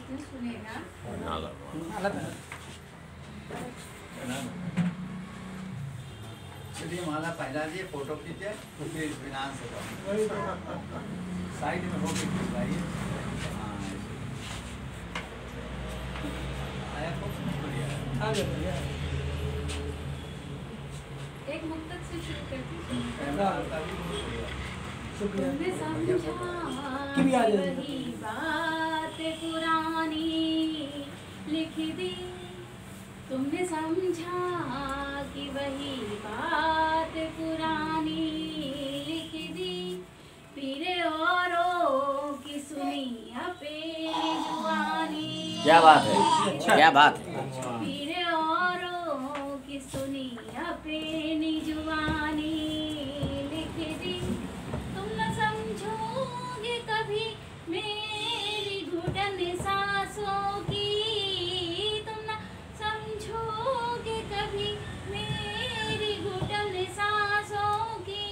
कहते हैं सुनेगा। चलिए माला पहला दिए, फोटो खींचे, फिर इत्मीनान से साइड में होके खिंचवाइए। आया बढ़िया। एक मुक्तक से शुरू करती हूँ। तुमने समझा कि वही बात पुरानी लिख दी, तुमने समझा कि वही बात पुरानी लिख दी, पीरे औरों की सुनी अपनी जुबानी। क्या बात है, क्या बात है। पीरे औरों की सुनी अपनी जुबानी लिख दी, तुम न समझोगे कभी मेरी घुटन सांसों की, तुम न समझोगे कभी मेरी घुटन सांसों की,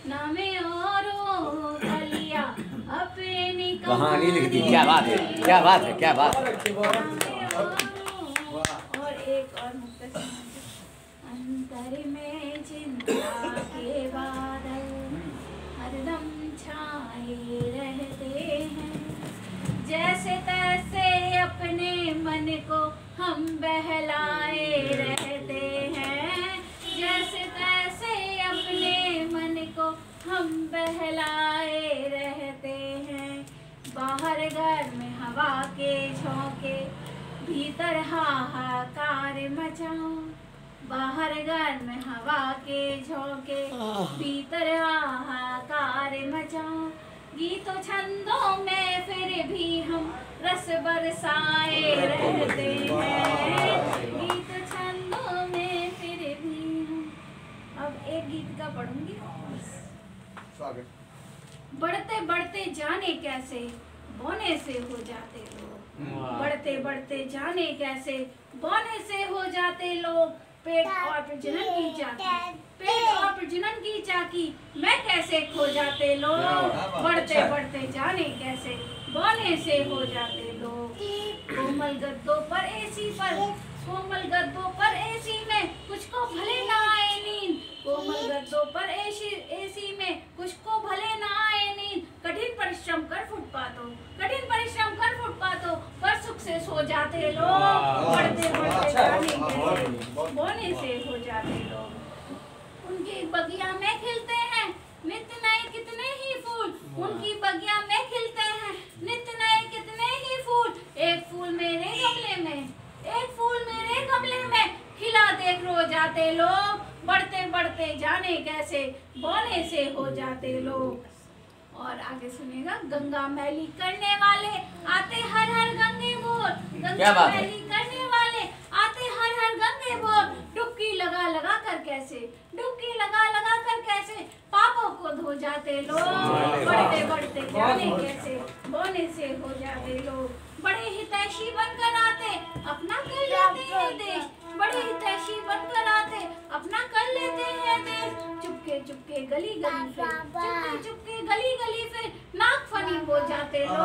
नामे औरों का लिया अपनी कहानी लिख दी। क्या बात है, क्या बात है, क्या बात है। और एक और मुक्तक अंतर में चिंता के बादल हरदम छाए रहते हैं, जैसे तैसे अपने मन को हम बहलाए रहते हैं, जैसे तैसे अपने मन को हम बहलाए रहते हैं। बाहर घर में हवा के झोंके, भीतर हाहाकार मचाओ, बाहर घर में हवा के झोंके, भीतर हाहाकार मचाओ, गीतों छंदों में फिर भी हम रस बरसाए रहते हैं, गीत छंदों में फिर भी हम। अब एक गीत का पढ़ूंगी। बढ़ते बढ़ते जाने कैसे बोने से हो जाते लोग, बढ़ते बढ़ते जाने कैसे बोने से हो जाते लोग, पेट और प्रजनन की चाकी, पेट और प्रजनन की चाकी मैं कैसे खो जाते लोग, बढ़ते बढ़ते जाने कैसे बोने से हो जाते लोग। कोमल गद्दों पर एसी पर, कोमल गद्दों पर एसी में कुछ को भले ना आए नींद, कोमल गद्दों पर एसी में कुछ को भले ना आए नींद, कठिन परिश्रम कर फुटपाथों, कठिन परिश्रम कर फुटपाथों पर सुख से सो जाते लोग, बढ़ते बढ़ते जाने कैसे बोने से हो जाते लोग। उनकी बगिया में खिलते हैं नित्य नए कितने ही फूल, उनकी बगिया में खिलते हैं नित्य नए कितने ही फूल, एक फूल मेरे गमले में, एक फूल मेरे गमले में खिला देख रो जाते लोग, बढ़ते बढ़ते जाने कैसे बोने से हो जाते लोग। और आगे सुनेगा। गंगा मैली करने वाले आते हर हर गंगे बोल, गंगा मैली करने वाले आते हर हर गंगे बोल, डुबकी लगा लगा कर कैसे, डुबकी लगा लगा कर कैसे पापों को धो जाते लोग, बढ़ते बढ़ते जाने कैसे बोने से हो जाते लोग। बड़े हितैषी बनकर आते अपना कर लेते हैं देश, बड़े हितैषी बनकर आते अपना कर लेते हैं देश, चुपके चुपके गली गली फिर, चुपके चुपके गली गली फिर नाक फनी हो जाते लोग,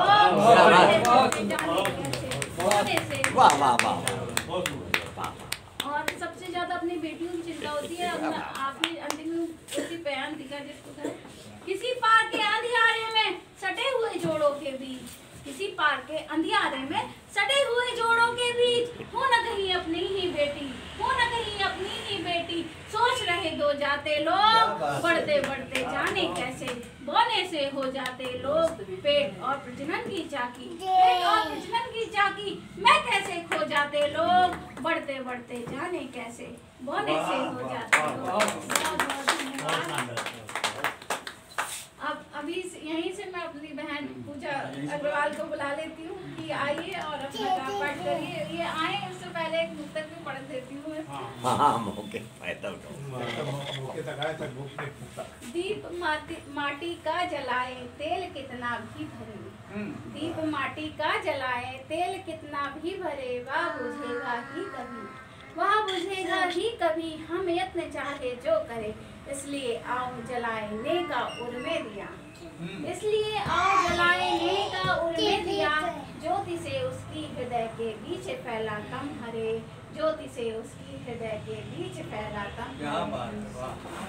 वाह वाह वाह। और सबसे ज्यादा अपनी बेटियों की चिंता होती है। आपने अंतिम में उसी बयान दिखा जिसको था, किसी पार के अंधियारे में सटे हुए जोड़ों के बीच, किसी पार के अंधियारे में सटे हुए जोड़ों के बीच, हो न कहीं अपनी ही बेटी, हो न कहीं अपनी ही बेटी, सोच रहे दो जाते लोग, बढ़ते बढ़ते जाने कैसे बोने से हो जाते लोग। पेट और प्रजनन की चाकी, पेट और प्रजनन की चाकी मैं कैसे खो जाते लोग, बढ़ते बढ़ते जाने कैसे बोने से हो जाते लोग। अब अभी यहीं से मैं अपनी बहन पूजा अग्रवाल को बुला लेती हूँ कि आइए और अपना काम पाठ करिए। ये आए उससे पहले एक मुक्तक भी पढ़ देती हूँ। दीप माटी का जलाए तेल कितना भी भरे, दीप माटी का जलाए तेल कितना भी भरे, वह बुझेगा ही कभी, वह बुझेगा ही कभी, हम यत्न चाहे जो करे, इसलिए आओ जलाएने का उर्मे दिया, इसलिए आओ जलाएने का उर्मे दिया, ज्योति से उसकी उसकी हृदय के बीच फैला कम हरे, ज्योति से उसकी हृदय के बीच फैला कम क्या हरे। बात है, वाह।